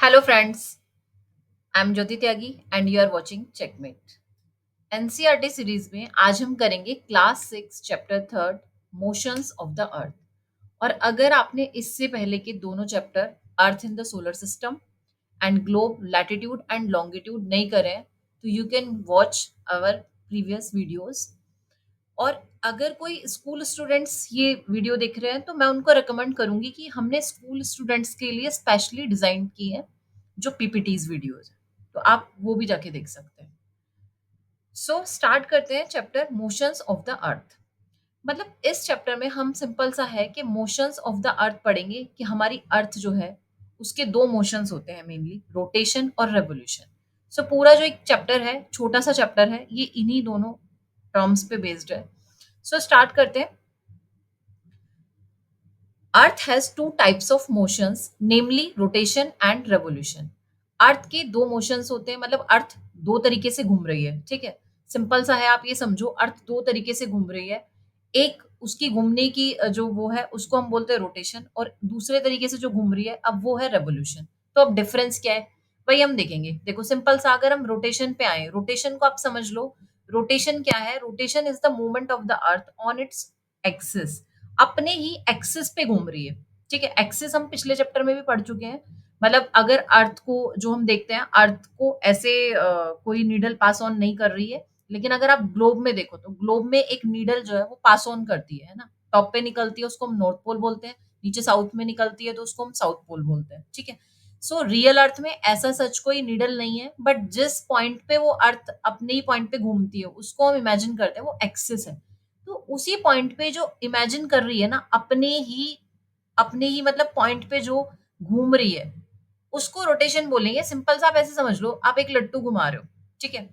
Hello, friends. I'm Jyoti Tyagi and you are watching Checkmate. NCERT series में आज हम करेंगे class 6 chapter third motions of the earth. और अगर आपने इससे पहले के दोनों chapter earth in the solar system and globe latitude and longitude नहीं करे हैं तो you can watch our previous videos. और अगर कोई स्कूल स्टूडेंट्स ये वीडियो देख रहे हैं तो मैं उनको रिकमेंड करूंगी कि हमने स्कूल स्टूडेंट्स के लिए स्पेशली डिजाइन की है जो पीपीटीज वीडियोज है, तो आप वो भी जाके देख सकते हैं। सो स्टार्ट करते हैं चैप्टर मोशंस ऑफ द अर्थ। मतलब इस चैप्टर में हम सिंपल सा है कि मोशंस ऑफ द अर्थ पढ़ेंगे कि हमारी अर्थ जो है उसके दो मोशंस होते हैं, मेनली रोटेशन और रेवोल्यूशन। सो पूरा जो एक चैप्टर है, छोटा सा चैप्टर है, ये इन्हीं दोनों टर्म्स पे बेस्ड है। सो स्टार्ट करते हैं। Earth has two types of motions namely rotation and revolution. Earth के दो मोशंस होते हैं, मतलब अर्थ दो तरीके से घूम रही है। ठीक है, सिंपल सा है, आप ये समझो अर्थ दो तरीके से घूम रही है। एक उसकी घूमने की जो वो है उसको हम बोलते हैं रोटेशन, और दूसरे तरीके से जो घूम रही है अब वो है रेवोल्यूशन। तो अब डिफरेंस क्या है वही हम देखेंगे। देखो सिंपल सा, अगर हम रोटेशन पे आए, रोटेशन को आप समझ लो। रोटेशन क्या है? Rotation is the movement of the earth on its axis, अपने ही एक्सिस पे घूम रही है। ठीक है, एक्सिस हम पिछले चैप्टर में भी पढ़ चुके हैं। मतलब अगर अर्थ को जो हम देखते हैं, अर्थ को ऐसे कोई नीडल पास ऑन नहीं कर रही है, लेकिन अगर आप ग्लोब में देखो तो ग्लोब में एक नीडल जो है वो पास ऑन करती है ना। टॉप पे निकलती है उसको हम नॉर्थ पोल बोलते हैं, नीचे साउथ में निकलती है तो उसको हम साउथ पोल बोलते हैं। ठीक है, सो रियल अर्थ में ऐसा सच कोई नीडल नहीं है, बट जिस पॉइंट पे वो अर्थ अपने ही पॉइंट पे घूमती है उसको हम इमेजिन करते हैं वो एक्सिस है। तो उसी पॉइंट पे जो इमेजिन कर रही है ना, अपने ही मतलब पॉइंट पे जो घूम रही है उसको रोटेशन बोलेंगे। सिंपल सा आप ऐसे समझ लो, आप एक लट्टू घुमा रहे हो। ठीक है,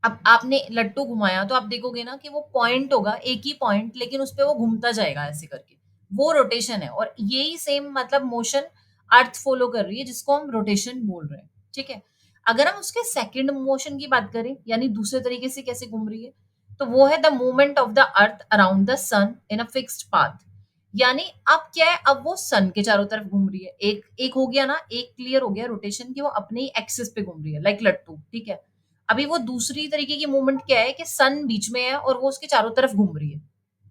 अब आपने लट्टू घुमाया तो आप देखोगे ना कि वो पॉइंट होगा, एक ही पॉइंट, लेकिन उस पे वो घूमता जाएगा ऐसे करके। वो रोटेशन है, और यही सेम मतलब मोशन अर्थ फॉलो कर रही है जिसको हम रोटेशन बोल रहे हैं। ठीक है, अगर हम उसके सेकंड मोशन की बात करें, यानी दूसरे तरीके से कैसे घूम रही है, तो वो है the movement of the earth around the sun in a fixed path. यानी अब क्या है, अब वो सन के चारों तरफ घूम रही है। एक एक हो गया ना, एक क्लियर हो गया रोटेशन की वो अपने ही एक्सिस पे घूम रही है लाइक लट्टू। ठीक है, अभी वो दूसरी तरीके की मूवमेंट क्या है कि सन बीच में है और वो उसके चारों तरफ घूम रही है।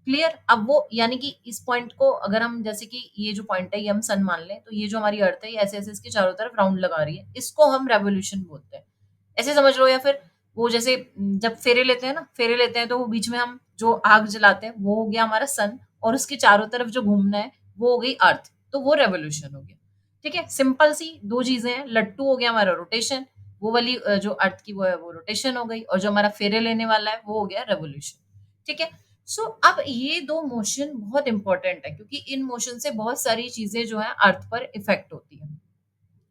क्लियर? अब वो यानी कि इस पॉइंट को अगर हम, जैसे कि ये जो पॉइंट है ये हम सन मान लें, तो ये जो हमारी अर्थ है ये ऐसे ऐसे इसके चारों तरफ राउंड लगा रही है, इसको हम रेवोल्यूशन बोलते हैं। ऐसे समझ लो। या फिर वो जैसे जब फेरे लेते हैं ना, फेरे लेते हैं तो वो बीच में हम जो आग जलाते हैं वो हो गया हमारा सन, और उसके चारों तरफ जो घूमना है वो हो गई अर्थ, तो वो रेवोल्यूशन हो गया। ठीक है, सिंपल सी दो चीजें हैं। लट्टू हो गया हमारा रोटेशन, वो वाली जो अर्थ की वो है वो रोटेशन हो गई, और जो हमारा फेरे लेने वाला है वो हो गया रेवोल्यूशन। ठीक है, सो अब ये दो मोशन बहुत इंपॉर्टेंट है क्योंकि इन मोशन से बहुत सारी चीजें जो है अर्थ पर इफेक्ट होती है,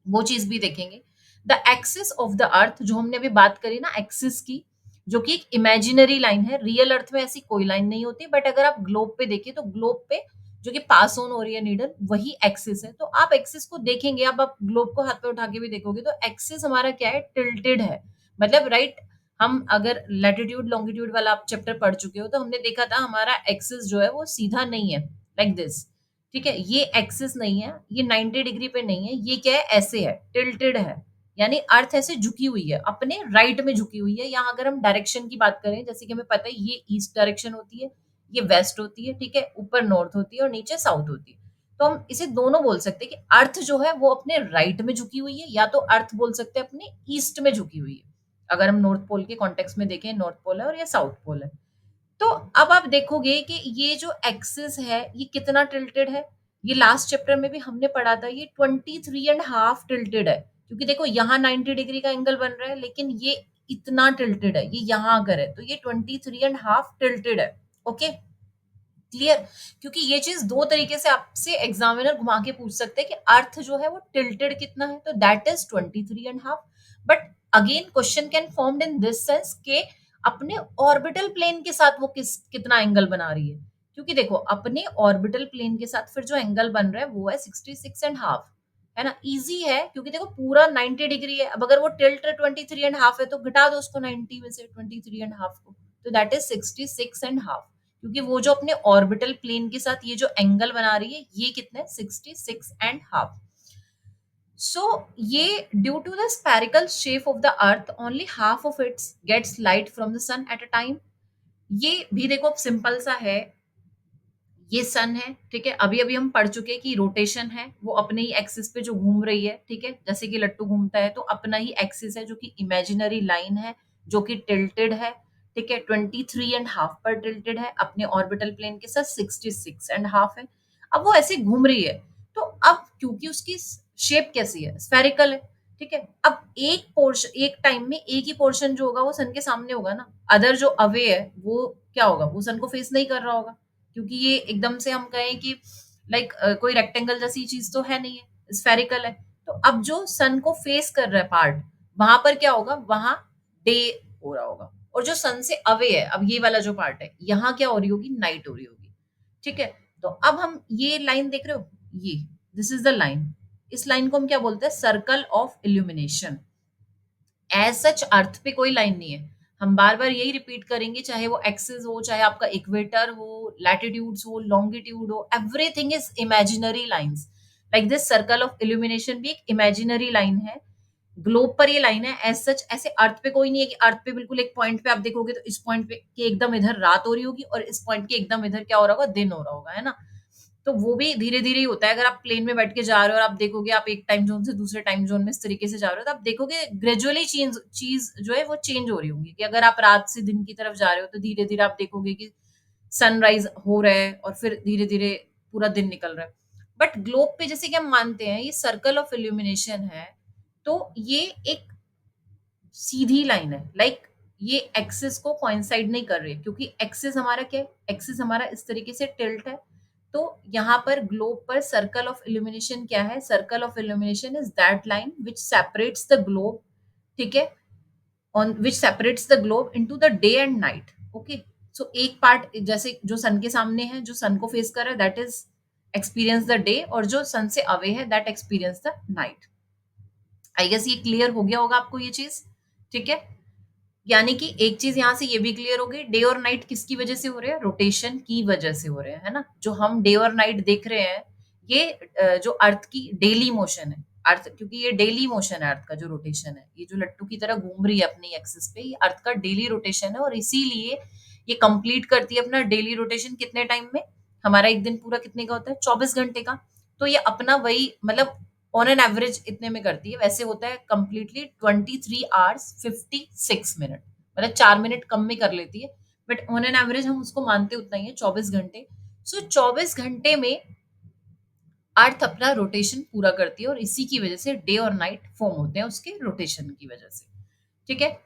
वो चीज भी देखेंगे। द एक्सिस ऑफ द अर्थ, जो हमने अभी बात करी ना एक्सिस की, जो कि एक इमेजिनरी लाइन है, रियल अर्थ में ऐसी कोई लाइन नहीं होती, बट अगर आप ग्लोब पे देखें तो ग्लोब पे जो कि पास ऑन हो रही है नीडल, वही एक्सिस है। तो आप एक्सिस को देखेंगे, अब आप ग्लोब को हाथ पे उठा के भी देखोगे तो एक्सिस हमारा क्या है, टिल्टेड है। मतलब राइट, हम अगर लैटिट्यूड लॉन्गिट्यूड वाला आप चैप्टर पढ़ चुके हो तो हमने देखा था हमारा एक्सिस जो है वो सीधा नहीं है, लाइक दिस। ठीक है, ये एक्सिस नहीं है, ये 90 डिग्री पे नहीं है, ये क्या है, ऐसे है, टिल्टेड है। यानी अर्थ ऐसे झुकी हुई है, अपने राइट में झुकी हुई है। यहाँ अगर हम डायरेक्शन की बात करें, जैसे कि हमें पता है ये ईस्ट डायरेक्शन होती है, ये वेस्ट होती है। ठीक है, ऊपर नॉर्थ होती है और नीचे साउथ होती है। तो हम इसे दोनों बोल सकते हैं कि अर्थ जो है वो अपने राइट में झुकी हुई है, या तो अर्थ बोल सकते हैं अपने ईस्ट में झुकी हुई है। अगर हम नॉर्थ पोल के कॉन्टेक्स्ट में देखें, नॉर्थ पोल है और ये साउथ पोल है। तो अब आप देखोगे कि ये जो एक्सिस है ये कितना टिल्टेड है। ये लास्ट चैप्टर में भी हमने पढ़ा था, ये 23.5 टिल्टेड है, क्योंकि देखो यहाँ 90 डिग्री का एंगल बन रहा है, लेकिन ये इतना टिल्टेड है, ये यहाँ अगर है तो ये 23.5 टिल्टेड है। Okay, clear? क्योंकि ये चीज दो तरीके से आपसे एग्जामिनर घुमा के पूछ सकते हैं कि अर्थ जो है वो टिल्टेड कितना है, तो that is 23.5। But again question can formed in this sense के अपने ऑर्बिटल प्लेन के साथ वो कितना एंगल बना रही है। क्योंकि देखो अपने ऑर्बिटल प्लेन के साथ फिर जो एंगल बन रहा है वो है 66.5, है ना। इजी है क्योंकि देखो पूरा 90 डिग्री है। अब अगर वो टिल्ट 23.5 है तो घटा दो उसको 90 में से 23.5 को, तो दैट इज 66.5। क्योंकि वो जो अपने ऑर्बिटल प्लेन के साथ ये जो एंगल बना रही है ये कितना है, 66.5। सो ये due to the spherical shape of the earth only half of its gets light from the sun at a time. ये भी देखो सिंपल सा है, ये सन है, ठीक है। अभी अभी हम पढ़ चुके हैं कि रोटेशन है, वो अपने ही एक्सिस पे जो घूम रही है, ठीक है। जैसे कि लट्टू घूमता है तो अपना ही एक्सिस है जो कि इमेजिनरी लाइन है, जो कि टिल्टेड है, ठीक है। 23.5 पर टिल्टेड है, अपने ऑर्बिटल प्लेन के साथ 66.5 है। अब वो ऐसे घूम रही है, तो अब क्योंकि उसकी शेप कैसी है, स्फेरिकल है, ठीक है। अब एक पोर्शन, एक टाइम में एक ही पोर्शन जो होगा वो सन के सामने होगा ना, अदर जो अवे है वो क्या होगा, वो सन को फेस नहीं कर रहा होगा, क्योंकि ये एकदम से हम कहें कि लाइक कोई रेक्टेंगल जैसी चीज तो है नहीं है, स्फेरिकल है। तो अब जो सन को फेस कर रहा है पार्ट, वहां पर क्या होगा, वहां डे हो रहा होगा। और जो सन से अवे है, अब ये वाला जो पार्ट है, यहाँ क्या हो रही होगी, नाइट हो रही होगी, ठीक है। तो अब हम ये लाइन देख रहे हो, ये दिस इज द लाइन, इस लाइन को हम क्या बोलते हैं, circle of illumination. As such earth पे कोई लाइन नहीं है, हम बार बार यही रिपीट करेंगे, चाहे वो एक्सिस हो, चाहे आपका इक्वेटर हो, लैटिट्यूड्स हो, लॉन्गिट्यूड हो, everything is imaginary lines. Like this circle of illumination भी एक इमेजिनरी लाइन है, ग्लोब पर ये लाइन है। एज सच ऐसे अर्थ पे कोई नहीं है कि अर्थ पे बिल्कुल एक पॉइंट पे आप देखोगे तो इस पॉइंट पे के एकदम इधर रात हो रही होगी और इस पॉइंट के एकदम इधर क्या हो रहा होगा, दिन हो रहा होगा, है ना। तो वो भी धीरे धीरे ही होता है। अगर आप प्लेन में बैठ के जा रहे हो और आप देखोगे, आप एक टाइम जोन से दूसरे टाइम जोन में इस तरीके से जा रहे हो, तो आप देखोगे ग्रेजुअली चेंज, चीज जो है वो चेंज हो रही होंगी। कि अगर आप रात से दिन की तरफ जा रहे हो तो धीरे धीरे आप देखोगे कि सनराइज हो रहा है और फिर धीरे धीरे पूरा दिन निकल रहा है। बट ग्लोब पे जैसे कि हम मानते हैं ये सर्कल ऑफ इल्यूमिनेशन है, तो ये एक सीधी लाइन है। लाइक ये एक्सिस को कोइंसाइड नहीं कर रही है, क्योंकि एक्सिस हमारा क्या है, एक्सिस हमारा इस तरीके से टिल्ट है। तो यहाँ पर ग्लोब पर सर्कल ऑफ इल्यूमिनेशन क्या है, circle of illumination is that line which separates the globe, ठीक है, on which separates the globe into the day and night. Okay, so एक पार्ट जैसे जो सन के सामने है, जो सन को फेस कर रहा है, that is experience the day, और जो सन से अवे है that experience the night. I guess ये क्लियर हो गया होगा आपको ये चीज, ठीक है। यानी कि एक चीज यहाँ से ये भी क्लियर हो गई, डे और नाइट किसकी वजह से हो रहे हैं, रोटेशन की वजह से हो रहे हैं, है ना। जो हम डे और नाइट देख रहे हैं, ये जो अर्थ की डेली मोशन है, अर्थ, क्योंकि ये डेली मोशन है अर्थ का जो रोटेशन है, ये जो लट्टू की तरह घूम रही है अपनी एक्सिस पे, ये अर्थ का डेली रोटेशन है। और इसीलिए ये कंप्लीट करती है अपना डेली रोटेशन कितने टाइम में, हमारा एक दिन पूरा कितने का होता है, 24 घंटे का। तो ये अपना वही मतलब ऑन एन एवरेज इतने में करती है, वैसे होता है कंप्लीटली 23 hours 56 minutes, मतलब 4 मिनट कम में कर लेती है। बट ऑन एन एवरेज हम उसको मानते उतना ही है, 24 घंटे। सो 24 घंटे में अर्थ अपना रोटेशन पूरा करती है, और इसी की वजह से डे और नाइट फॉर्म होते हैं उसके रोटेशन की वजह से, ठीक है।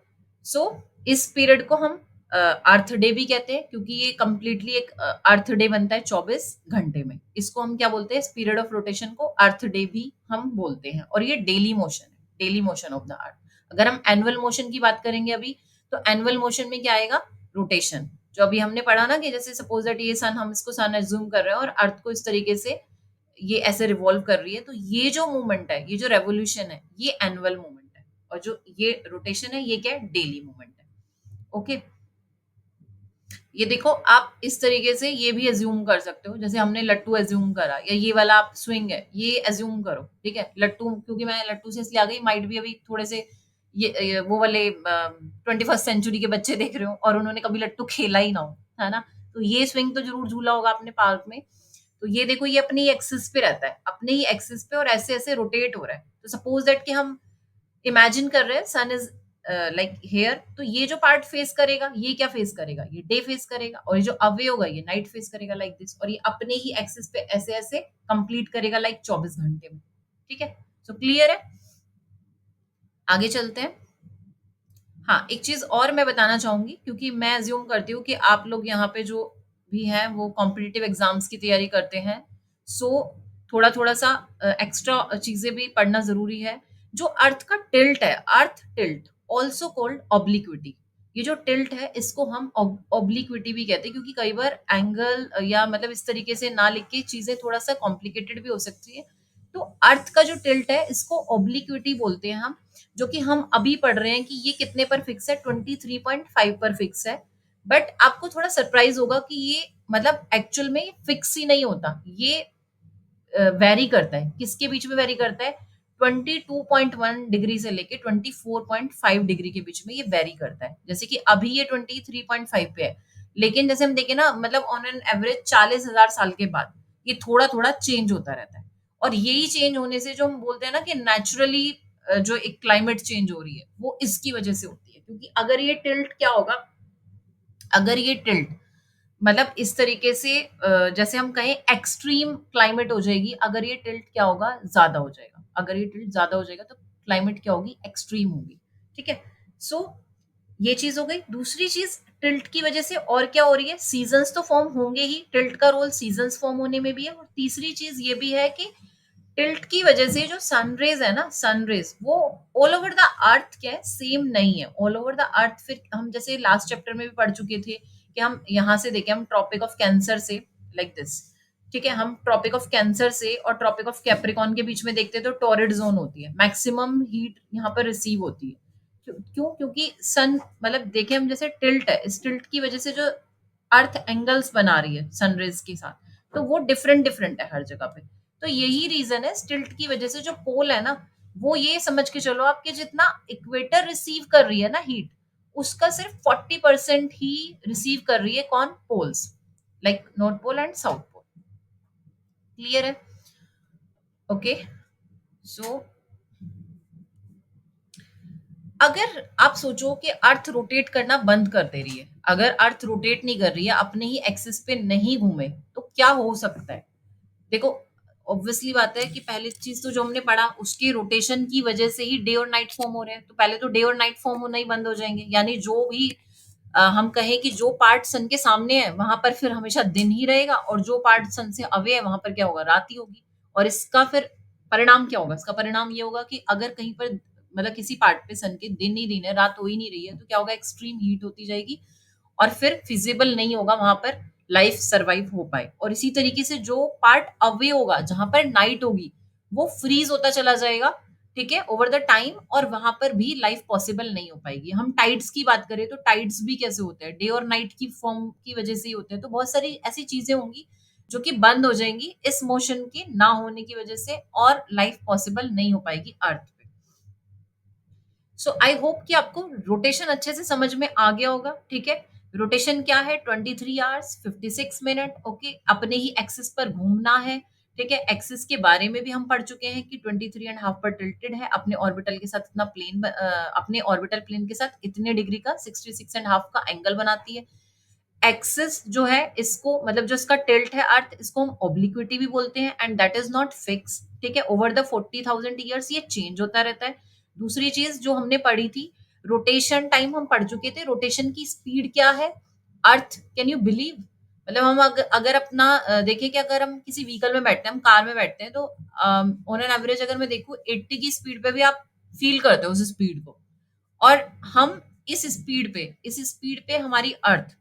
सो इस पीरियड को हम अर्थ डे भी कहते हैं, क्योंकि ये कंप्लीटली एक अर्थ डे बनता है 24 घंटे में। इसको हम क्या बोलते हैं, इस पीरियड ऑफ रोटेशन को अर्थ डे भी हम बोलते हैं। और ये डेली मोशन है, डेली मोशन ऑफ द अर्थ। अगर हम एनुअल मोशन की बात करेंगे अभी, तो एनुअल मोशन में क्या आएगा, रोटेशन। जो अभी हमने पढ़ा ना, कि जैसे सपोज दैट ये सन, हम इसको सन एज्यूम कर रहे हैं और अर्थ को इस तरीके से ये ऐसे रिवॉल्व कर रही है, तो ये जो मूवमेंट है, ये जो रेवोल्यूशन है, ये एनुअल मूवमेंट है। और जो ये रोटेशन है, ये क्या है, डेली मूवमेंट है। ओके, ये देखो आप इस तरीके से ये भी एज्यूम कर सकते हो, जैसे हमने लट्टू एज्यूम करा, या ये वाला आप स्विंग है, ये एज्यूम करो, ठीक है। लट्टू, क्योंकि मैं लट्टू से इसलिए आ गई, माइट भी अभी थोड़े से ये वो वाले 21st सेंचुरी के बच्चे देख रहे हो और उन्होंने कभी लट्टू खेला ही ना हो, है ना। तो ये स्विंग तो जरूर झूला होगा आपने पार्क में। तो ये देखो, ये अपनी एक्सिस पे रहता है, अपने ही एक्सिस पे, और ऐसे ऐसे रोटेट हो रहा है। तो सपोज दैट कि हम इमेजिन कर रहे हैं सन इज लाइक हेयर, तो ये जो पार्ट फेस करेगा, ये क्या फेस करेगा, ये डे फेस करेगा, और ये जो अवे होगा ये नाइट फेस करेगा, लाइक दिस। और ये अपने ही एक्सिस पे ऐसे ऐसे कंप्लीट करेगा, लाइक 24 घंटे में, ठीक है। सो क्लियर है, आगे चलते हैं। हाँ, एक चीज और मैं बताना चाहूंगी, क्योंकि मैं अज्यूम करती हूँ कि आप लोग यहाँ पे जो भी हैं वो कॉम्पिटिटिव एग्जाम्स की तैयारी करते हैं। सो थोड़ा थोड़ा सा एक्स्ट्रा चीजें भी पढ़ना जरूरी है। जो अर्थ का टिल्ट है, अर्थ टिल्ट ऑल्सो कॉल्ड ऑब्लिक्विटी, ये जो टिल्ट है इसको हम ऑब्लिक्विटी भी कहते हैं, क्योंकि कई बार एंगल या मतलब इस तरीके से ना लिख के चीजें थोड़ा सा कॉम्प्लिकेटेड भी हो सकती है। तो अर्थ का जो टिल्ट है इसको ऑब्लिक्विटी बोलते हैं हम, जो कि हम अभी पढ़ रहे हैं कि ये कितने पर फिक्स है, 23.5 पर फिक्स है। बट आपको थोड़ा सरप्राइज होगा कि ये मतलब एक्चुअल में फिक्स ही नहीं होता, ये वेरी करता है। किसके बीच में वेरी करता है, 22.1 डिग्री से लेके 24.5 डिग्री के बीच में ये वेरी करता है। जैसे कि अभी ये 23.5 पे है, लेकिन जैसे हम देखें ना, मतलब ऑन एन एवरेज 40,000 साल के बाद ये थोड़ा थोड़ा चेंज होता रहता है। और यही चेंज होने से जो हम बोलते हैं ना कि नेचुरली जो एक क्लाइमेट चेंज हो रही है, वो इसकी वजह से होती है। क्योंकि अगर ये टिल्ट क्या होगा, अगर ये टिल्ट मतलब इस तरीके से जैसे हम कहें एक्सट्रीम क्लाइमेट हो जाएगी, अगर ये टिल्ट क्या होगा, ज्यादा हो जाएगा। अगर ये टिल्ट ज्यादा हो जाएगा तो क्लाइमेट क्या होगी, एक्सट्रीम होगी। ठीक है। सो ये चीज हो गई। दूसरी चीज, टिल्ट की वजह से और क्या हो रही है, सीजन्स तो फॉर्म होंगे ही, टिल्ट का रोल सीजन्स फॉर्म होने में भी है। और तीसरी चीज ये भी है कि टिल्ट की वजह से जो सनरेज है ना, सनरेज वो ऑल ओवर द अर्थ क्या है, सेम नहीं है ऑल ओवर द अर्थ। फिर हम जैसे लास्ट चैप्टर में भी पढ़ चुके थे कि हम यहाँ से देखें, हम ट्रॉपिक ऑफ कैंसर से लाइक दिस, ठीक है, हम ट्रॉपिक ऑफ कैंसर से और ट्रॉपिक ऑफ कैप्रिकॉन के बीच में देखते हैं तो टॉरिड जोन होती है, मैक्सिमम हीट यहाँ पर रिसीव होती है। क्यों? क्योंकि सन मतलब देखें हम, जैसे टिल्ट है, इस टिल्ट की वजह से जो अर्थ एंगल्स बना रही है सनरेज के साथ, तो वो डिफरेंट डिफरेंट है हर जगह पे। तो यही रीजन है, स्टिल्ट की वजह से जो पोल है ना, वो ये समझ के चलो आपके, जितना इक्वेटर रिसीव कर रही है ना हीट, उसका सिर्फ 40% ही रिसीव कर रही है। कौन? Poles, like north pole and south pole. Clear है? ओके। सो अगर आप सोचो कि अर्थ रोटेट करना बंद कर दे रही है, अगर अर्थ रोटेट नहीं कर रही है, अपने ही एक्सिस पे नहीं घूमे, तो क्या हो सकता है? देखो, ऑब्वियसली बात है कि पहली चीज तो जो हमने पढ़ा, उसके रोटेशन की वजह से ही डे और नाइट फॉर्म हो रहे हैं। तो पहले तो डे और नाइट फॉर्म होना ही बंद हो जाएंगे, यानी जो भी हम कहें कि जो पार्ट सन के सामने है वहां पर फिर हमेशा दिन ही रहेगा, और जो पार्ट सन से अवे है वहां पर क्या होगा, रात ही होगी। और इसका फिर परिणाम क्या होगा? इसका परिणाम ये होगा कि अगर कहीं पर मतलब किसी पार्ट पे सन के दिन ही दिन है, रात हो ही नहीं रही है, तो क्या होगा, एक्सट्रीम हीट होती जाएगी, और फिर फिजिबल नहीं होगा वहां पर लाइफ सरवाइव हो पाए। और इसी तरीके से जो पार्ट अवे होगा, जहां पर नाइट होगी, वो फ्रीज होता चला जाएगा, ठीक है, ओवर द टाइम, और वहां पर भी लाइफ पॉसिबल नहीं हो पाएगी। हम टाइड्स की बात करें तो टाइड्स भी कैसे होते हैं, डे और नाइट की फॉर्म की वजह से ही होते हैं। तो बहुत सारी ऐसी चीजें होंगी जो कि बंद हो जाएंगी इस मोशन के ना होने की वजह से, और लाइफ पॉसिबल नहीं हो पाएगी अर्थ पे। सो आई होप कि आपको रोटेशन अच्छे से समझ में आ गया होगा। ठीक है, रोटेशन क्या है, 23 आवर्स 56 मिनट। ओके, अपने ही एक्सिस पर घूमना है। ठीक है, एक्सिस के बारे में भी हम पढ़ चुके हैं कि 23.5 पर टिल्टेड है, अपने ऑर्बिटल के साथ इतना प्लेन, अपने ऑर्बिटल प्लेन के साथ इतने डिग्री का 66.5 का एंगल बनाती है। एक्सिस जो है, इसको मतलब जो इसका टिल्ट है अर्थ, इसको हम ओब्लिक्विटी भी बोलते हैं, and that is not fix. ठीक है, ओवर द 40,000 ईयर्स ये चेंज होता रहता है। दूसरी चीज जो हमने पढ़ी थी, रोटेशन टाइम हम पढ़ चुके थे, रोटेशन की स्पीड क्या है अर्थ, कैन यू बिलीव? मतलब हम अगर अपना देखें कि अगर हम किसी व्हीकल में बैठते हैं, हम कार में बैठते हैं, तो ऑन एन एवरेज अगर मैं देखूं 80 की स्पीड पे भी आप फील करते हो उस स्पीड को। और हम इस स्पीड पे हमारी अर्थ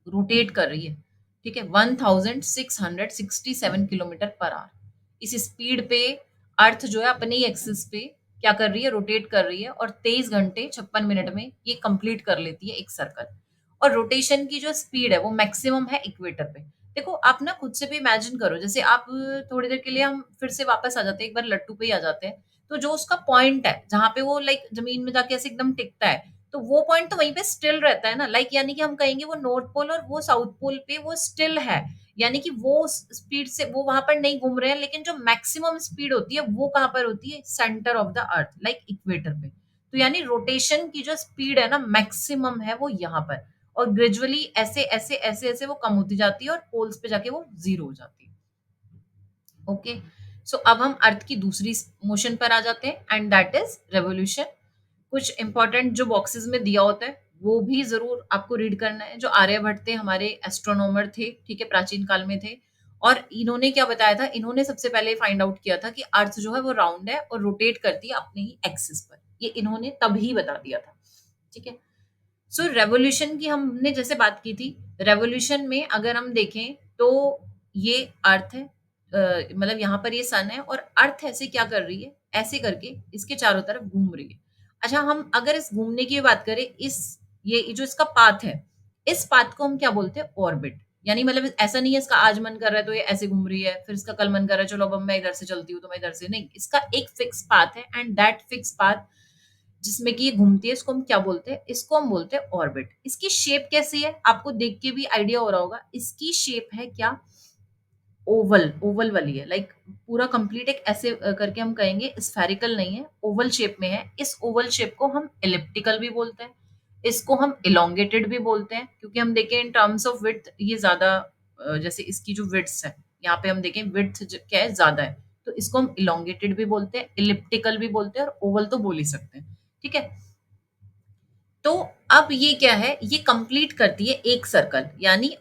रोटेट कर रही है। ठीक है, 1667 किलोमीटर पर आवर। इस स्पीड पे अर्थ जो है अपने ही एक्सिस पे क्या कर रही है, रोटेट कर रही है, और 23 घंटे 56 मिनट में ये कंप्लीट कर लेती है एक सर्कल। और रोटेशन की जो स्पीड है वो मैक्सिमम है इक्वेटर पे। देखो, आप ना खुद से भी इमेजिन करो, जैसे आप थोड़ी देर के लिए, हम फिर से वापस आ जाते हैं, एक बार लट्टू पे ही आ जाते हैं। तो जो उसका पॉइंट है जहां पे वो लाइक जमीन में जाके ऐसे एकदम टिकता है, तो वो पॉइंट तो वहीं पे स्टिल रहता है ना, लाइक यानी कि हम कहेंगे वो नॉर्थ पोल और वो साउथ पोल पे वो स्टिल है। यानी कि वो स्पीड से वो वहां पर नहीं घूम रहे हैं, लेकिन जो मैक्सिमम स्पीड होती है वो कहां पर होती है, centre of the earth, like equator पे। तो यानी रोटेशन की जो स्पीड है ना, मैक्सिमम है वो यहाँ पर, और ग्रेजुअली ऐसे ऐसे ऐसे ऐसे वो कम होती जाती है, और पोल्स पे जाके वो जीरो हो जाती है। ओके। सो अब हम अर्थ की दूसरी मोशन पर आ जाते हैं, एंड दैट इज रेवोल्यूशन। कुछ इंपॉर्टेंट जो बॉक्सेस में दिया होता है वो भी जरूर आपको रीड करना है। जो आर्यभट्ट थे, हमारे एस्ट्रोनॉमर थे, ठीक है, प्राचीन काल में थे, और इन्होंने क्या बताया था, इन्होंने सबसे पहले फाइंड आउट किया था कि अर्थ जो है वो राउंड है और रोटेट करती है अपने ही एक्सिस पर। ये इन्होंने तभी बता दिया था। ठीक है। सो रेवोल्यूशन की हमने जैसे बात की थी, रेवोल्यूशन में अगर हम देखें तो ये अर्थ है, मतलब यहाँ पर ये सन है, और अर्थ ऐसे क्या कर रही है, ऐसे करके इसके चारों तरफ घूम रही है। अच्छा, हम अगर इस घूमने की बात करें, इस ये जो इसका पाथ है, इस पाथ को हम क्या बोलते हैं, ऑर्बिट, यानी मतलब ऐसा नहीं है इसका आज मन कर रहा है तो ये ऐसे घूम रही है, फिर इसका कल मन कर रहा है चलो अब मैं इधर से चलती हूँ तो मैं इधर से नहीं, इसका एक फिक्स पाथ है एंड दैट फिक्स पाथ जिसमें कि ये घूमती है इसको हम क्या बोलते हैं, इसको हम बोलते हैं ऑर्बिट। इसकी शेप कैसी है आपको देख के भी आइडिया हो रहा होगा, इसकी शेप है क्या, ओवल, ओवल वाली है, लाइक पूरा कंप्लीट एक ऐसे करके हम कहेंगे स्फेरिकल नहीं है, ओवल शेप में है। इस ओवल शेप को हम एलिप्टिकल भी बोलते हैं, इसको हम इलोंगेटेड भी बोलते हैं, क्योंकि हम देखें इन टर्म्स ऑफ विड्थ ये ज्यादा जैसे इसकी जो विड्थ है यहाँ पे हम देखें विड्थ क्या है ज्यादा है, तो इसको हम इलोंगेटेड भी बोलते हैं, इलिप्टिकल भी बोलते हैं और ओवल तो बोल ही सकते हैं। ठीक है, तो अब ये क्या है, ये कंप्लीट करती है एक सर्कल, यानी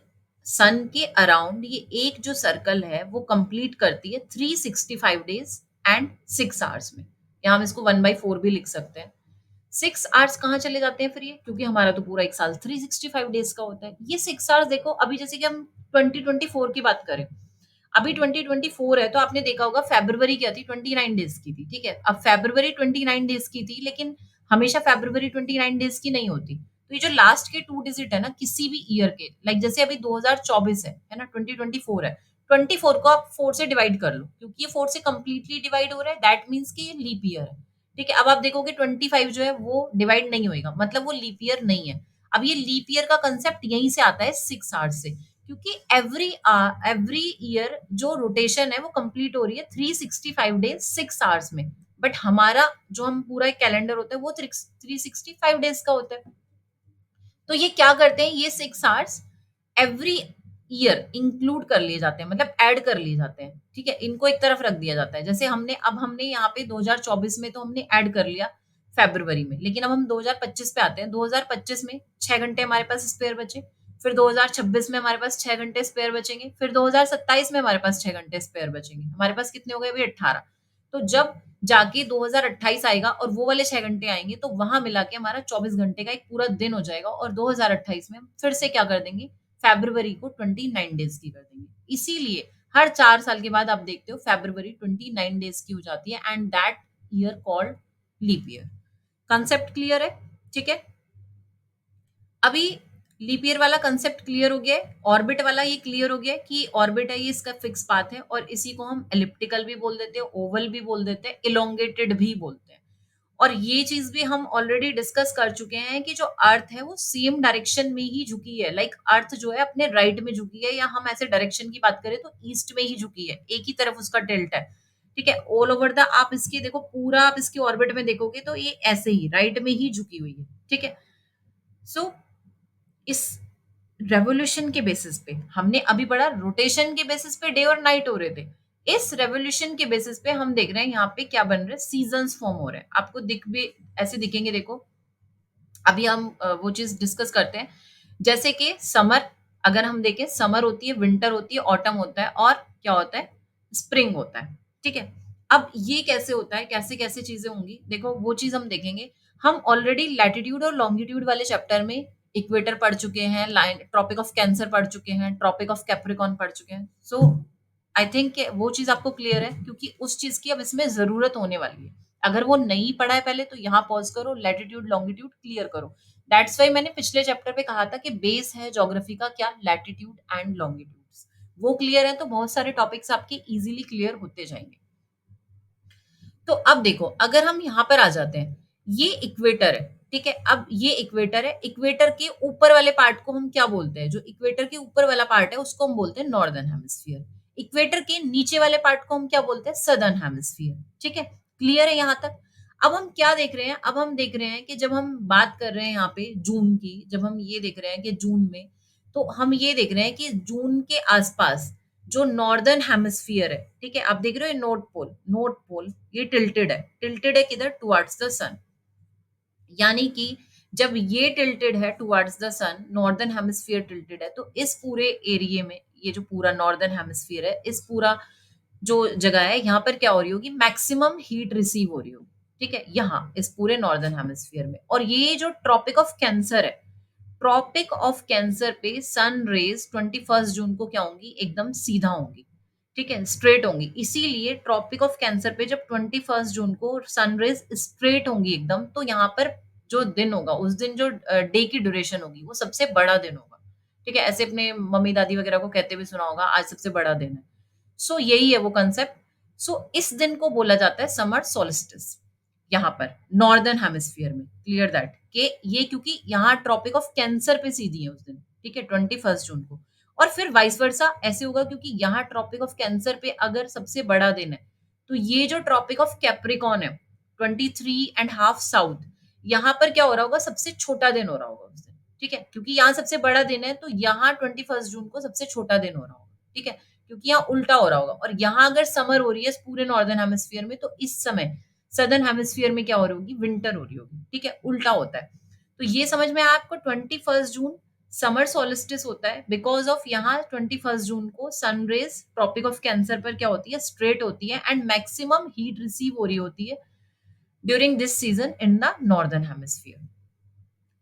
सन के अराउंड ये एक जो सर्कल है वो कंप्लीट करती है 365 डेज एंड 6 आवर्स में। यहाँ हम इसको 1/4 भी लिख सकते हैं। 6 आवर्स कहाँ चले जाते हैं फिर ये, क्योंकि हमारा तो पूरा एक साल 365 डेज का होता है। ये 6 आवर्स देखो, अभी जैसे कि हम 2024 की बात करें, अभी 2024 है तो आपने देखा होगा फेब्रुवरी क्या थी, 29 डेज की थी। ठीक है, अब फेब्रुवरी 29 डेज की थी, लेकिन हमेशा फेब्रुवरी 29 डेज की नहीं होती। तो ये जो लास्ट के 2 डिजिट है ना किसी भी ईयर के, लाइक जैसे अभी 2024 है ना, 2024 है, 24 को आप 4 से डिवाइड कर लो, क्योंकि ये 4 से कंप्लीटली डिवाइड हो रहा है, दैट मीन्स कि ये लीप ईयर है। ठीक है, अब आप देखोगे 25 जो है वो डिवाइड नहीं होएगा, मतलब वो लीप ईयर नहीं है। अब ये लीप ईयर का कंसेप्ट यहीं से आता है 6 आवर्स से, क्योंकि एवरी ईयर जो रोटेशन है वो कंप्लीट हो रही है 365 डेज 6 आवर्स में, बट हमारा जो हम पूरा एक कैलेंडर होता है वो 365 डेज का होता है। तो ये क्या करते हैं, ये 6 आवर्स एवरी ईयर इंक्लूड कर लिए जाते हैं, मतलब ऐड कर लिए जाते हैं। ठीक है, इनको एक तरफ रख दिया जाता है। जैसे हमने यहाँ पे 2024 में तो हमने ऐड कर लिया फेब्रुवरी में, लेकिन अब हम 2025 पे आते हैं। 2025 में 6 घंटे हमारे पास स्पेयर बचे, फिर 2026 में हमारे पास 6 घंटे स्पेयर बचेंगे, फिर 2027 में हमारे पास 6 घंटे स्पेयर बचेंगे, हमारे पास कितने हो गए अभी 18। तो जब जाके 2028 आएगा और वो वाले 6 घंटे आएंगे तो वहां मिला के हमारा 24 घंटे का एक पूरा दिन हो जाएगा, और 2028 में हम फिर से क्या कर देंगे, फेब्रुवरी को 29 डेज की कर देंगे। इसीलिए हर 4 साल के बाद आप देखते हो फेब्रुवरी 29 डेज की हो जाती है, and that year called leap year. Concept clear है? ठीक है, अभी लीप ईयर वाला कंसेप्ट क्लियर हो गया है, ऑर्बिट वाला ये क्लियर हो गया है कि ऑर्बिट है ये इसका फिक्स पाथ है, और इसी को हम एलिप्टिकल भी बोल देते हैं, ओवल भी बोल देते हैं, इलोंगेटेड भी बोलते हैं। और ये चीज भी हम ऑलरेडी डिस्कस कर चुके हैं कि जो अर्थ है वो सेम डायरेक्शन में ही झुकी है, लाइक अर्थ जो है अपने राइट में झुकी है, या हम ऐसे डायरेक्शन की बात करें तो ईस्ट में ही झुकी है, एक ही तरफ उसका टिल्ट है। ठीक है, ऑल ओवर द आप इसकी देखो पूरा आप इसकी ऑर्बिट में देखोगे तो ये ऐसे ही राइट में ही झुकी हुई है। ठीक है, सो इस रेवोल्यूशन के बेसिस पे हमने अभी पढ़ा, रोटेशन के बेसिस पे डे और नाइट हो रहे थे, इस रेवोल्यूशन के बेसिस पे हम देख रहे हैं यहाँ पे क्या बन रहा है, सीजन्स फॉर्म हो रहे हैं। आपको दिख भी ऐसे दिखेंगे, देखो अभी हम वो चीज डिस्कस करते हैं। जैसे कि समर, अगर हम देखें समर होती है, विंटर होती है, ऑटम होता है, और क्या होता है, स्प्रिंग होता है। ठीक है, अब ये कैसे होता है, कैसे कैसे चीजें होंगी, देखो वो चीज हम देखेंगे। हम ऑलरेडी लैटिट्यूड और लॉन्गिट्यूड वाले चैप्टर में इक्वेटर पढ़ चुके हैं, लाइन ट्रॉपिक ऑफ कैंसर पढ़ चुके हैं, ट्रॉपिक ऑफ कैप्रिकॉन पढ़ चुके हैं। सो आई थिंक वो चीज आपको क्लियर है, क्योंकि उस चीज की अब इसमें जरूरत होने वाली है। अगर वो नहीं पढ़ा है पहले तो यहाँ पॉज करो, लैटिट्यूड लॉन्गिट्यूड क्लियर करो। दैट्स वाई मैंने पिछले चैप्टर पे कहा था कि बेस है ज्योग्राफी का क्या, लैटिट्यूड एंड लॉन्गिट्यूड्स। वो क्लियर है तो बहुत सारे टॉपिक्स आपके इजीली क्लियर होते जाएंगे। तो अब देखो, अगर हम यहाँ पर आ जाते हैं, ये इक्वेटर है। ठीक है, अब ये इक्वेटर है, इक्वेटर के ऊपर वाले पार्ट को हम क्या बोलते हैं, जो इक्वेटर के ऊपर वाला पार्ट है उसको हम बोलते हैं नॉर्दर्न हेमिस्फीयर। इक्वेटर के नीचे वाले पार्ट को हम क्या बोलते हैं, सदर्न हेमिस्फीयर। ठीक है, क्लियर है यहाँ तक? अब हम क्या देख रहे हैं, अब हम देख रहे हैं कि जब हम बात कर रहे हैं यहाँ पे जून की, जब हम ये देख रहे हैं कि जून में, तो हम ये देख रहे हैं कि जून के आसपास जो नॉर्दर्न हेमिस्फीयर है, ठीक है, आप देख रहे हो नॉर्थ पोल ये टिल्टेड है किधर, टुवर्ड्स द सन। यानी कि जब ये टिल्टेड है towards the sun, northern hemisphere tilted है, तो इस पूरे एरिया में, ये जो पूरा नॉर्दर्न हेमिस्फीयर है, इस पूरा जो जगह है यहाँ पर क्या हो रही होगी, मैक्सिमम हीट रिसीव हो रही होगी। ठीक है, यहाँ इस पूरे नॉर्दर्न हेमिस्फीयर में। और ये जो ट्रॉपिक ऑफ कैंसर है, ट्रॉपिक ऑफ कैंसर पे सन रेज 21 जून को क्या होंगी, एकदम सीधा होंगी। ठीक है, स्ट्रेट होंगी। इसीलिए ट्रॉपिक ऑफ कैंसर पे जब 21 जून को सन रेज स्ट्रेट होंगी एकदम, तो यहाँ पर जो दिन होगा उस दिन जो डे की ड्यूरेशन होगी वो सबसे बड़ा दिन होगा। ठीक है, ऐसे अपने मम्मी दादी वगैरह को कहते हुए सुना होगा, आज सबसे बड़ा दिन है। सो यही है वो कंसेप्ट। सो इस दिन को बोला जाता है समर सोलिस्टिस, यहाँ पर नॉर्दर्न हेमिस्फीयर में। क्लियर दैट कि ये क्योंकि यहाँ ट्रॉपिक ऑफ कैंसर पे सीधी है उस दिन, ठीक है, 21 जून को। और फिर वाइस वर्सा ऐसे होगा, क्योंकि यहाँ ट्रॉपिक ऑफ कैंसर पे अगर सबसे बड़ा दिन है, तो ये जो ट्रॉपिक ऑफ कैप्रिकॉन है 23.5 साउथ, यहाँ पर क्या हो रहा होगा, सबसे छोटा दिन हो रहा होगा उस दिन। ठीक है, क्योंकि यहाँ सबसे बड़ा दिन है, तो यहाँ 21 जून को सबसे छोटा दिन हो रहा होगा। ठीक है, क्योंकि यहाँ उल्टा हो रहा होगा। और यहाँ अगर समर हो रही है पूरे नॉर्दर्न हेमिस्फीयर में, तो इस समय सदर्न हेमिस्फीयर में क्या हो रही होगी, विंटर हो रही होगी। ठीक है, उल्टा होता है। तो ये समझ में आया आपको, 21 जून समर सोलिस्टिस होता है बिकॉज ऑफ यहाँ 21 जून को सनरेज ट्रॉपिक ऑफ कैंसर पर क्या होती है, स्ट्रेट होती है, एंड मैक्सिमम हीट रिसीव हो रही होती है during this season in the northern hemisphere.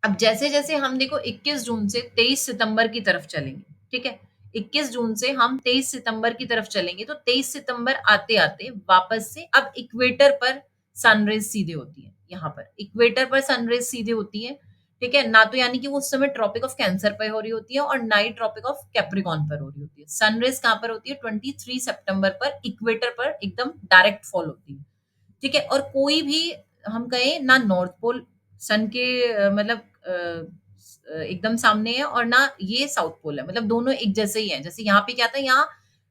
अब जैसे जैसे हम देखो 21 जून से 23 सितंबर की तरफ चलेंगे, ठीक है, 21 जून से हम 23 सितंबर की तरफ चलेंगे, तो 23 सितंबर आते आते वापस से अब इक्वेटर पर सनरेज सीधे होती है। यहाँ पर इक्वेटर पर सनरेज सीधे होती है। ठीक है, ना तो यानी कि वो उस समय ट्रॉपिक ऑफ कैंसर पर हो रही होती है, और ना ही ट्रॉपिक ऑफ कैप्रिकॉन पर हो रही होती है। सनरेज कहाँ पर होती है, 23 सितंबर पर इक्वेटर पर एकदम डायरेक्ट फॉल होती है। ठीक है, और कोई भी हम कहें ना नॉर्थ पोल सन के मतलब एकदम सामने है, और ना ये साउथ पोल है, मतलब दोनों एक जैसे ही है। जैसे यहाँ पे क्या था, यहाँ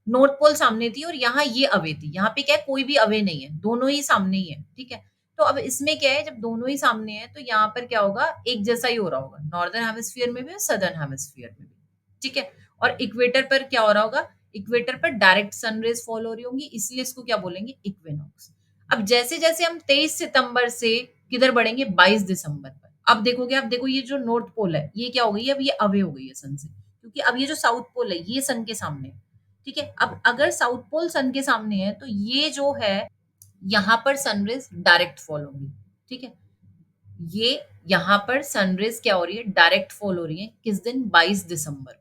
नॉर्थ पोल सामने थी और यहाँ ये अवे थी। यहाँ पे क्या है, कोई भी अवे नहीं है, दोनों ही सामने ही है। ठीक है, तो अब इसमें क्या है, जब दोनों ही सामने है तो यहाँ पर क्या होगा, एक जैसा ही हो रहा होगा, नॉर्दर्न हेमिस्फीयर में भी और सदर्न हेमिस्फीयर में भी। ठीक है, और इक्वेटर पर क्या हो रहा होगा, इक्वेटर पर डायरेक्ट सनरेज फॉल हो रही होंगी, इसलिए इसको क्या बोलेंगे, इक्विनॉक्स। अब जैसे जैसे हम 23 सितंबर से किधर बढ़ेंगे, 22 दिसंबर पर, अब देखोगे, अब देखो ये जो नॉर्थ पोल है ये क्या हो गई है, अब ये अवे हो गई है सन से, क्योंकि अब ये जो साउथ पोल है ये सन के सामने है। ठीक है, अब अगर साउथ पोल सन के सामने है, तो ये जो है यहाँ पर सनरेज डायरेक्ट फॉल होगी। ठीक है, ये यहाँ पर सनरेज क्या हो रही है, डायरेक्ट फॉल हो रही है, किस दिन, 22 दिसंबर।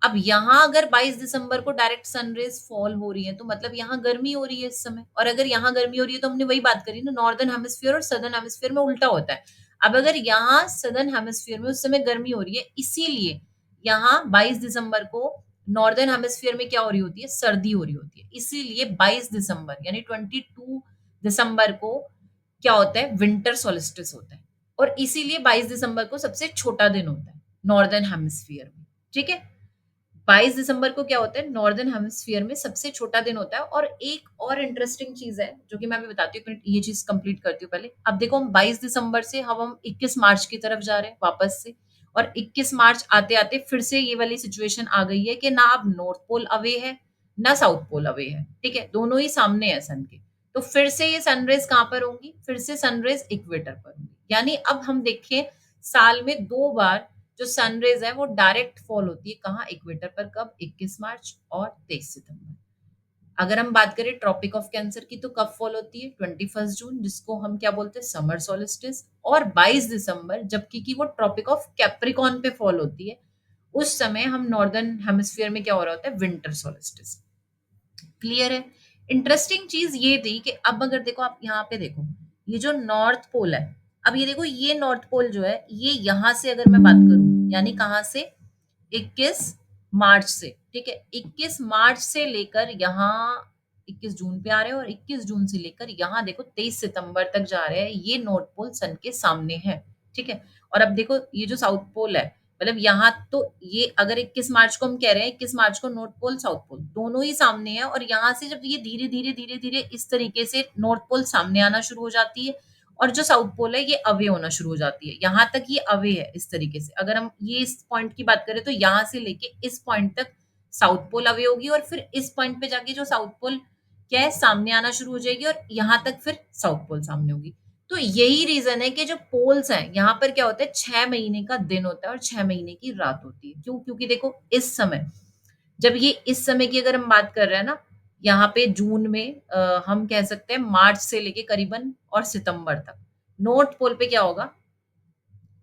अब यहाँ अगर 22 दिसंबर को डायरेक्ट सनरेज फॉल हो रही है, तो मतलब यहाँ गर्मी हो रही है इस समय। और अगर यहाँ गर्मी हो रही है, तो हमने वही बात करी ना, नॉर्दर्न हेमिस्फीयर और सदर्न हेमिस्फीयर में उल्टा होता है। अब अगर यहाँ सदर्न हेमिस्फीयर में उस समय गर्मी हो रही है, इसीलिए यहाँ 22 दिसंबर को नॉर्दर्न हेमिस्फीयर में क्या हो रही होती है, सर्दी हो रही होती है। इसीलिए 22 दिसंबर यानी 22 दिसंबर को क्या होता है, विंटर सोलिस्टिस होता है। और इसीलिए 22 दिसंबर को सबसे छोटा दिन होता है नॉर्दर्न हेमिस्फीयर में। ठीक है, 22 दिसंबर को क्या होता है, नॉर्दर्न हेमिस्फीयर में सबसे छोटा दिन होता है। और एक और इंटरेस्टिंग चीज है जो कि मैं अभी बताती हूँ, एक मिनट ये चीज कंप्लीट करती हूँ पहले। अब देखो, हम 22 दिसंबर से हम 21 मार्च की तरफ जा रहे हैं वापस से, और 21 मार्च आते आते फिर से ये वाली सिचुएशन आ गई है कि ना अब नॉर्थ पोल अवे है ना साउथ पोल अवे है। ठीक है, दोनों ही सामने है सन के। तो फिर से ये सनरेज कहाँ पर होंगी, फिर से सनरेज इक्वेटर पर होंगी। यानी अब हम देखें, साल में 2 बार जो सनरेज है वो डायरेक्ट फॉल होती है, कहाँ, इक्वेटर पर। कब, 21 मार्च और 23 सितंबर। अगर हम बात करें ट्रॉपिक ऑफ कैंसर की, तो कब फॉल होती है, 21 जून, जिसको हम क्या बोलते हैं, समर सोलिस्टिस। और 22 दिसंबर, जबकि कि वो ट्रॉपिक ऑफ कैप्रिकॉन पे फॉल होती है, उस समय हम नॉर्दर्न हेमिस्फीयर में क्या हो रहा होता है, विंटर सोलिस्टिस। क्लियर है। इंटरेस्टिंग चीज ये थी कि अब अगर देखो, आप यहाँ पे देखो, ये जो नॉर्थ पोल है, अब ये देखो, ये नॉर्थ पोल जो है, ये यहां से अगर मैं बात करूं, यानी कहां से, 21 मार्च से। ठीक है, 21 मार्च से लेकर यहाँ 21 जून पे आ रहे हैं, और 21 जून से लेकर यहाँ देखो 23 सितंबर तक जा रहे हैं, ये नॉर्थ पोल सन के सामने है। ठीक है, और अब देखो ये जो साउथ पोल है, मतलब यहाँ तो ये अगर 21 मार्च को हम कह रहे हैं, 21 मार्च को नॉर्थ पोल साउथ पोल दोनों ही सामने है, और यहाँ से जब ये धीरे धीरे धीरे धीरे इस तरीके से नॉर्थ पोल सामने आना शुरू हो जाती है, और जो साउथ पोल है ये अवे होना शुरू हो जाती है। यहाँ तक ये अवे है इस तरीके से। अगर हम ये इस पॉइंट की बात करें, तो यहाँ से लेके इस पॉइंट तक साउथ पोल अवे होगी, और फिर इस पॉइंट पे जाके जो साउथ पोल क्या है, सामने आना शुरू हो जाएगी, और यहाँ तक फिर साउथ पोल सामने होगी। तो यही रीजन है कि जो पोल्स हैं यहाँ पर क्या होता है, 6 महीने का दिन होता है और 6 महीने की रात होती है। क्यों, क्योंकि देखो इस समय, जब ये इस समय की अगर हम बात कर रहे हैं ना, यहाँ पे जून में हम कह सकते हैं मार्च से लेके करीबन और सितंबर तक, नॉर्थ पोल पे क्या होगा,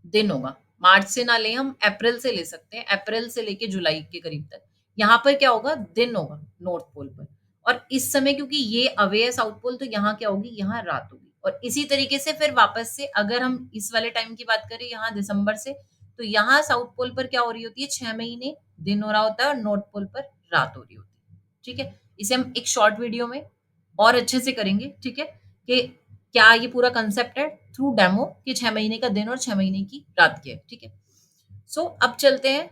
दिन होगा। मार्च से ना ले, हम अप्रैल से ले सकते हैं, अप्रैल से लेके जुलाई के करीब तक यहाँ पर क्या होगा, दिन होगा नॉर्थ पोल पर। और इस समय क्योंकि ये अवे है साउथ पोल, तो यहाँ क्या होगी, यहाँ रात होगी। और इसी तरीके से फिर वापस से अगर हम इस वाले टाइम की बात करें, यहाँ दिसंबर से, तो यहाँ साउथ पोल पर क्या हो रही होती है, 6 महीने दिन हो रहा होता है और नॉर्थ पोल पर रात हो रही होती है। ठीक है, इसे हम एक शॉर्ट वीडियो में और अच्छे से करेंगे। ठीक है, कि क्या ये पूरा कंसेप्ट है थ्रू डेमो कि 6 महीने का दिन और 6 महीने की रात की है। ठीक है, सो अब चलते हैं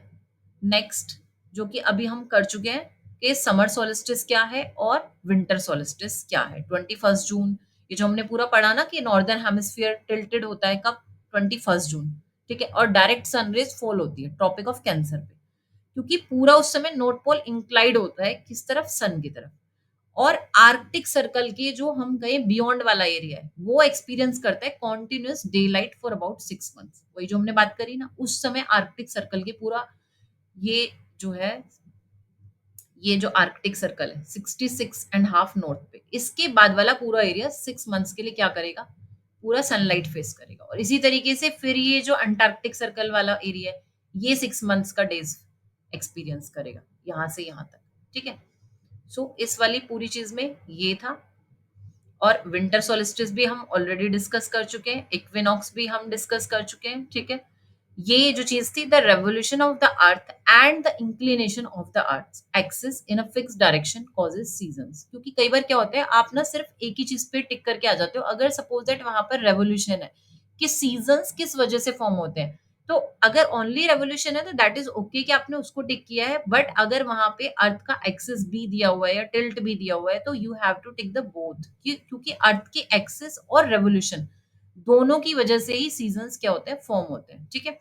नेक्स्ट, जो कि अभी हम कर चुके हैं कि समर सोलिस्टिस क्या है और विंटर सोलिस्टिस क्या है। 21 जून, ये जो हमने पूरा पढ़ा ना कि नॉर्दर्न हेमिस्फीयर टिल्टेड होता है कब, 21 जून। ठीक है, और डायरेक्ट सनरेज फॉल होती है ट्रॉपिक ऑफ कैंसर पे, क्योंकि पूरा उस समय नॉर्थ पोल इंक्लाइड होता है किस तरफ, सन की तरफ। और आर्कटिक सर्कल के जो हम गए बियॉन्ड वाला एरिया है, वो एक्सपीरियंस करता है continuous day light for about 6 months. वही जो हमने बात करी ना, उस समय आर्कटिक सर्कल के पूरा ये जो है, ये जो आर्कटिक सर्कल है 66.5 नॉर्थ पे, इसके बाद वाला पूरा एरिया 6 मंथ्स के लिए क्या करेगा, पूरा सनलाइट फेस करेगा। और इसी तरीके से फिर ये जो अंटार्कटिक सर्कल वाला एरिया है, ये 6 मंथ्स का डेज एक्सपीरियंस करेगा यहाँ से यहाँ तक। ठीक है, सो इस वाली पूरी चीज में ये था। और विंटर सोलिस्टिस भी हम ऑलरेडी डिस्कस कर चुके हैं, इक्विनॉक्स भी हम डिस्कस कर चुके हैं। ठीक है, ये जो चीज थी, the revolution of the earth and the inclination of the earth axis in a fix direction causes seasons. क्योंकि कई बार क्या होता है, आप ना सिर्फ एक ही चीज पे टिक करके आ जाते हो, अगर सपोज दैट वहां पर रेवोल्यूशन है कि सीजंस किस वजह से फॉर्म होते हैं, तो अगर ओनली रेवोल्यूशन है तो दैट इज ओके कि आपने उसको टिक किया है। बट अगर वहां पे अर्थ का एक्सिस भी दिया हुआ है या टिल्ट भी दिया हुआ है, तो you have to tick the both, क्योंकि अर्थ के एक्सिस और रेवोल्यूशन दोनों की वजह से ही सीजंस क्या होते हैं, फॉर्म होते हैं। ठीक है,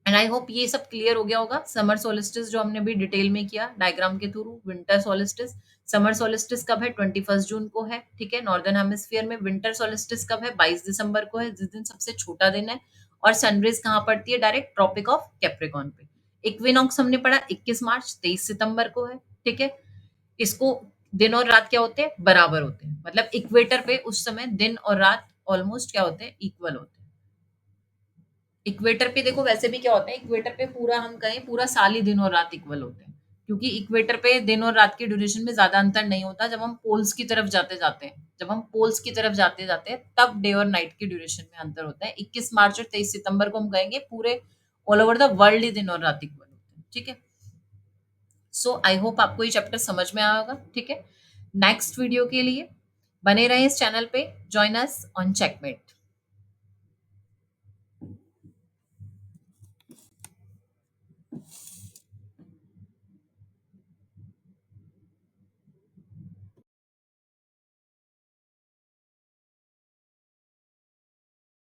एंड आई होप ये सब क्लियर हो गया होगा। समर सोलिस्टिस जो हमने भी डिटेल में किया डायग्राम के through, winter solstice, summer solstice कब है, 21 जून को है। ठीक है, नॉर्दर्न हेमिस्फीयर में। विंटर सोलिस्टिस कब है, 22 दिसंबर को है, जिस दिन सबसे छोटा दिन है। और सनरेज कहाँ पड़ती है, डायरेक्ट ट्रॉपिक ऑफ कैप्रिकॉन पे। इक्विनॉक्स हमने पढ़ा 21 मार्च, 23 सितंबर को है। ठीक है, इसको दिन और रात क्या होते हैं, बराबर होते हैं, मतलब इक्वेटर पे उस समय दिन और रात ऑलमोस्ट क्या होते हैं, इक्वल होते हैं। इक्वेटर पे देखो वैसे भी क्या होता है, इक्वेटर पे पूरा हम कहें पूरा साल ही दिन और रात इक्वल होते हैं, क्योंकि इक्वेटर पे दिन और रात की ड्यूरेशन में ज्यादा अंतर नहीं होता। जब हम पोल्स की तरफ जाते जाते हैं, जब हम पोल्स की तरफ जाते जाते हैं, तब डे और नाइट की ड्यूरेशन में अंतर होता है। 21 मार्च और 23 सितंबर को हम कहेंगे पूरे ऑल ओवर द वर्ल्ड ही दिन और रात इक्वल होते हैं। ठीक है, सो आई होप आपको ये चैप्टर समझ में आया होगा। ठीक है, नेक्स्ट वीडियो के लिए बने रहे इस चैनल पे, जॉइन अस ऑन चेकमेट।